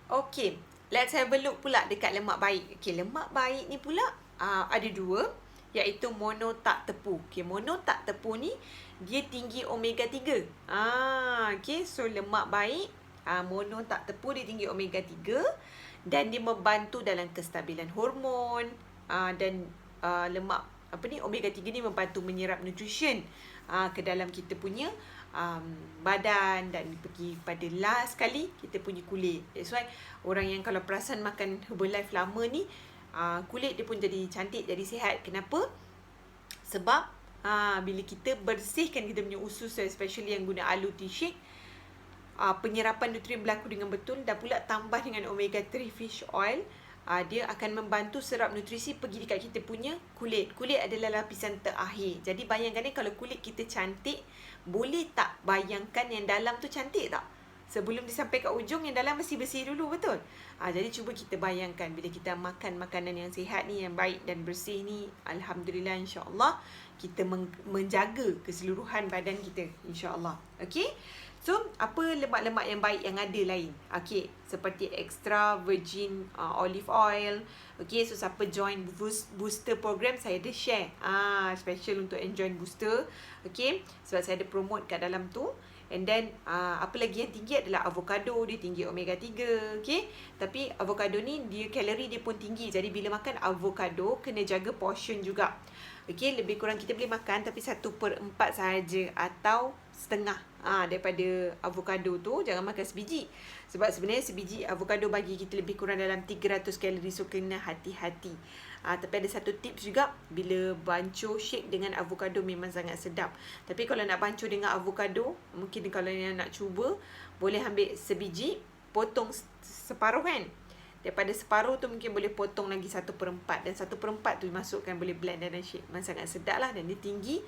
Okay, let's have a look pula dekat lemak baik. Okay, lemak baik ni pula ada dua, iaitu mono tak tepu. Okay, mono tak tepu ni dia tinggi omega 3. Okay, so lemak baik mono tak tepu dia tinggi omega 3 dan dia membantu dalam kestabilan hormon dan lemak omega 3 ni membantu menyerap nutrition ke dalam kita punya badan dan pergi pada last sekali kita punya kulit. That's why orang yang kalau perasan makan Herbalife lama ni kulit dia pun jadi cantik, jadi sihat. Kenapa? Sebab bila kita bersihkan kita punya usus, especially yang guna aloe tea shake, penyerapan nutrien berlaku dengan betul dan pula tambah dengan omega 3 fish oil. Dia akan membantu serap nutrisi pergi dekat kita punya kulit. Kulit adalah lapisan terakhir. Jadi bayangkan ni kalau kulit kita cantik, boleh tak bayangkan yang dalam tu cantik tak? Sebelum dia sampai kat ujung, yang dalam mesti bersih dulu, betul? Jadi cuba kita bayangkan bila kita makan makanan yang sihat ni, yang baik dan bersih ni, alhamdulillah, insya-Allah kita menjaga keseluruhan badan kita, insya-Allah. Okey? So, apa lemak-lemak yang baik yang ada lain? Okay, seperti extra virgin olive oil. Okay, so siapa join booster program, saya ada share. Special untuk join booster. Okay, sebab saya ada promote kat dalam tu. And then, apa lagi yang tinggi adalah avocado. Dia tinggi omega 3. Okay, tapi avocado ni, dia kalori dia pun tinggi. Jadi, bila makan avocado, kena jaga portion juga. Okay, lebih kurang kita boleh makan tapi 1/4 sahaja atau setengah daripada avocado tu. Jangan makan sebiji. Sebab sebenarnya sebiji avocado bagi kita lebih kurang dalam 300 kalori. So, kena hati-hati. Tapi ada satu tips juga. Bila bancuh shake dengan avocado memang sangat sedap. Tapi kalau nak bancuh dengan avocado, mungkin kalau yang nak cuba, boleh ambil sebiji, potong separuh kan. Daripada separuh tu mungkin boleh potong lagi 1/4. Dan 1/4 tu masukkan, boleh blend dalam shake. Memang sangat sedap lah. Dan dia tinggi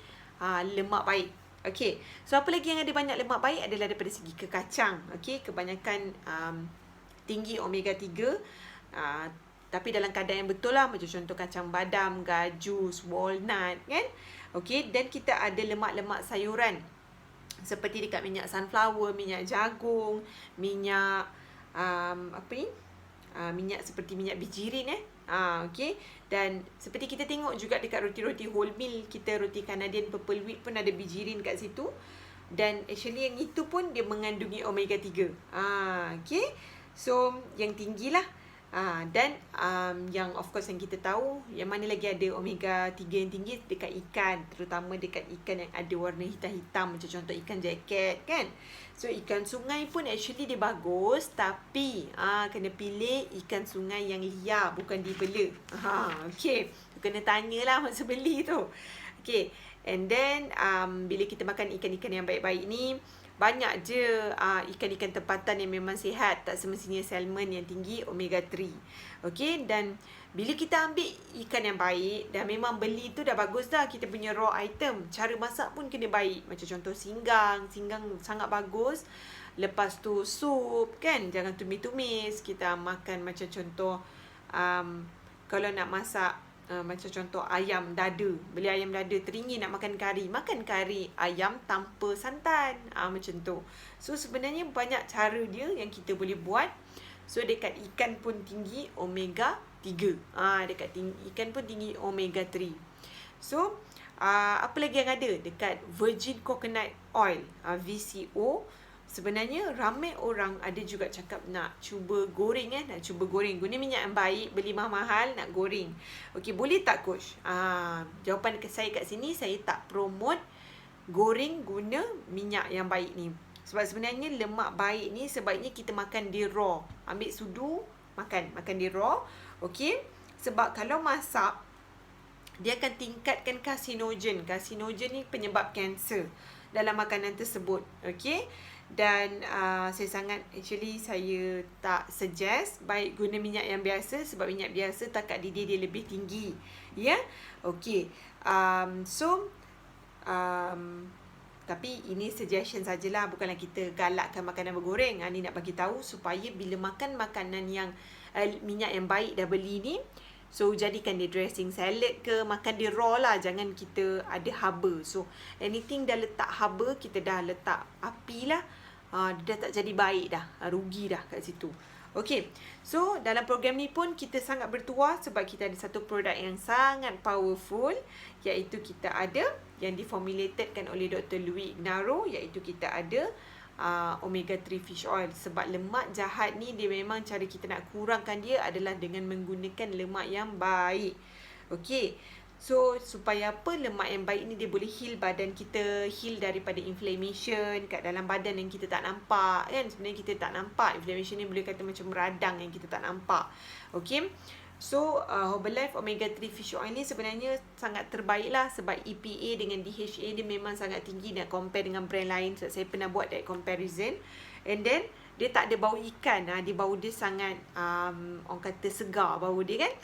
lemak baik. Okay. So, apa lagi yang ada banyak lemak baik adalah daripada segi kekacang. Okay. Kebanyakan tinggi omega 3. Tapi dalam keadaan yang betul lah. Macam contoh kacang badam, gajus, walnut kan. Okay. Dan kita ada lemak-lemak sayuran. Seperti dekat minyak sunflower, minyak jagung, minyak minyak seperti minyak bijirin okay. Dan seperti kita tengok juga dekat roti-roti wholemeal kita, roti Canadian purple wheat pun ada bijirin kat situ. Dan actually yang itu pun dia mengandungi omega 3. Okay. So yang tinggilah. Dan yang of course yang kita tahu, yang mana lagi ada omega 3 yang tinggi dekat ikan, terutama dekat ikan yang ada warna hitam-hitam, macam contoh ikan jacket kan. So ikan sungai pun actually dia bagus, tapi kena pilih ikan sungai yang liar, bukan dibela. Okay, kena tanyalah masa beli tu. Okay, and then bila kita makan ikan-ikan yang baik-baik ni, banyak je ikan-ikan tempatan yang memang sihat. Tak semestinya salmon yang tinggi omega 3. Okay, dan bila kita ambil ikan yang baik, dan memang beli tu dah bagus dah, kita punya raw item, cara masak pun kena baik. Macam contoh singgang sangat bagus. Lepas tu sup kan, jangan tumis-tumis. Kita makan macam contoh kalau nak masak macam contoh ayam dada. Beli ayam dada teringin nak makan kari, makan kari ayam tanpa santan. Macam tu. So sebenarnya banyak cara dia yang kita boleh buat. So dekat ikan pun tinggi omega 3. Dekat ikan pun tinggi omega 3. So apa lagi yang ada dekat virgin coconut oil, VCO. Sebenarnya ramai orang ada juga cakap nak cuba goreng nak cuba goreng. Guna minyak yang baik, beli mahal-mahal, nak goreng. Okey, boleh tak coach? Jawapan saya kat sini, saya tak promote goreng guna minyak yang baik ni. Sebab sebenarnya lemak baik ni sebaiknya kita makan dia raw. Ambil sudu, makan dia raw. Okey? Sebab kalau masak, dia akan tingkatkan karsinogen. Karsinogen ni penyebab kanser dalam makanan tersebut. Okey? Dan saya tak suggest baik guna minyak yang biasa, sebab minyak biasa takat didih dia lebih tinggi. Ya? Okey. Tapi ini suggestion sajalah, bukanlah kita galakkan makanan bergoreng. Ni nak bagi tahu supaya bila makan makanan yang minyak yang baik dah beli ni, so jadikan dia dressing salad ke, makan dia raw lah, jangan kita ada haba. So anything dah letak haba, kita dah letak api lah, dia dah tak jadi baik dah. Rugi dah kat situ. Okey. So, dalam program ni pun kita sangat bertuah sebab kita ada satu produk yang sangat powerful, iaitu kita ada yang diformulated oleh Dr. Louis Ignarro, iaitu kita ada omega 3 fish oil. Sebab lemak jahat ni dia memang cara kita nak kurangkan dia adalah dengan menggunakan lemak yang baik. Okey. So, supaya apa? Lemak yang baik ni dia boleh heal badan kita, heal daripada inflammation kat dalam badan yang kita tak nampak kan. Sebenarnya kita tak nampak. Inflammation ni boleh kata macam radang yang kita tak nampak. Okay. So, Herbalife Omega 3 Fish Oil ni sebenarnya sangat terbaik lah sebab EPA dengan DHA dia memang sangat tinggi nak compare dengan brand lain. So, saya pernah buat that comparison. And then, dia tak ada bau ikan. Dia bau dia sangat, orang kata segar bau dia kan.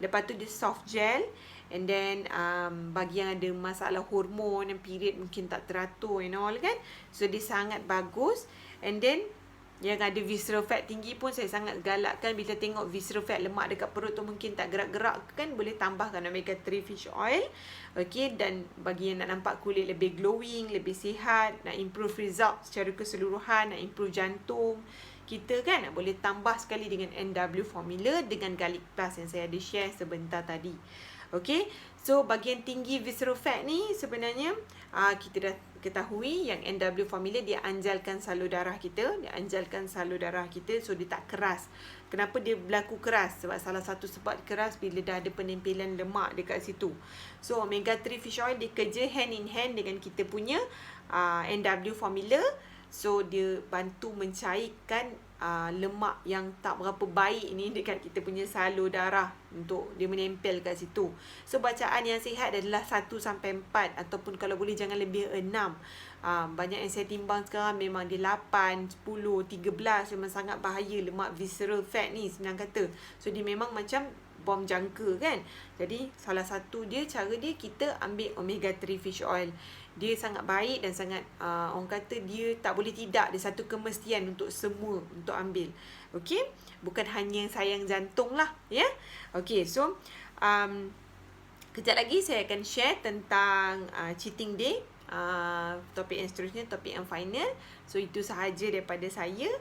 Lepas tu dia soft gel. And then bagi yang ada masalah hormon dan period mungkin tak teratur and all kan. So dia sangat bagus. And then yang ada visceral fat tinggi pun saya sangat galakkan bila tengok visceral fat lemak dekat perut tu mungkin tak gerak-gerak kan, boleh tambahkan omega 3 fish oil. Okay, dan bagi yang nak nampak kulit lebih glowing, lebih sihat, nak improve result secara keseluruhan, nak improve jantung kita kan, boleh tambah sekali dengan NW formula dengan garlic plus yang saya ada share sebentar tadi. Okay, so bagian tinggi visceral fat ni sebenarnya kita dah ketahui yang NW formula dia anjalkan salur darah kita, so dia tak keras. Kenapa dia berlaku keras? Sebab salah satu sebab keras bila dah ada penempelan lemak dekat situ. So omega 3 fish oil dia kerja hand in hand dengan kita punya NW formula. So dia bantu mencairkan lemak yang tak berapa baik ni dekat kita punya salur darah untuk dia menempel kat situ. So bacaan yang sihat adalah 1 sampai 4 ataupun kalau boleh jangan lebih 6. Banyak yang saya timbang sekarang memang dia 8, 10, 13, memang sangat bahaya lemak visceral fat ni senang kata. So dia memang macam bom jangka kan. Jadi salah satu dia cara dia kita ambil omega 3 fish oil. Dia sangat baik dan sangat orang kata dia tak boleh tidak, dia satu kemestian untuk semua untuk ambil. Okey, bukan hanya yang sayang jantung lah ya. Okey, so kejap lagi saya akan share tentang cheating day. Topik yang seterusnya, topik yang final. So itu sahaja daripada saya.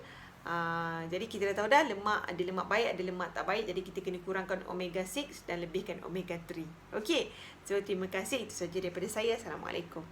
Jadi kita dah tahu dah lemak, ada lemak baik, ada lemak tak baik. Jadi kita kena kurangkan omega 6 dan lebihkan omega 3. Okey. So terima kasih, itu sahaja daripada saya. Assalamualaikum.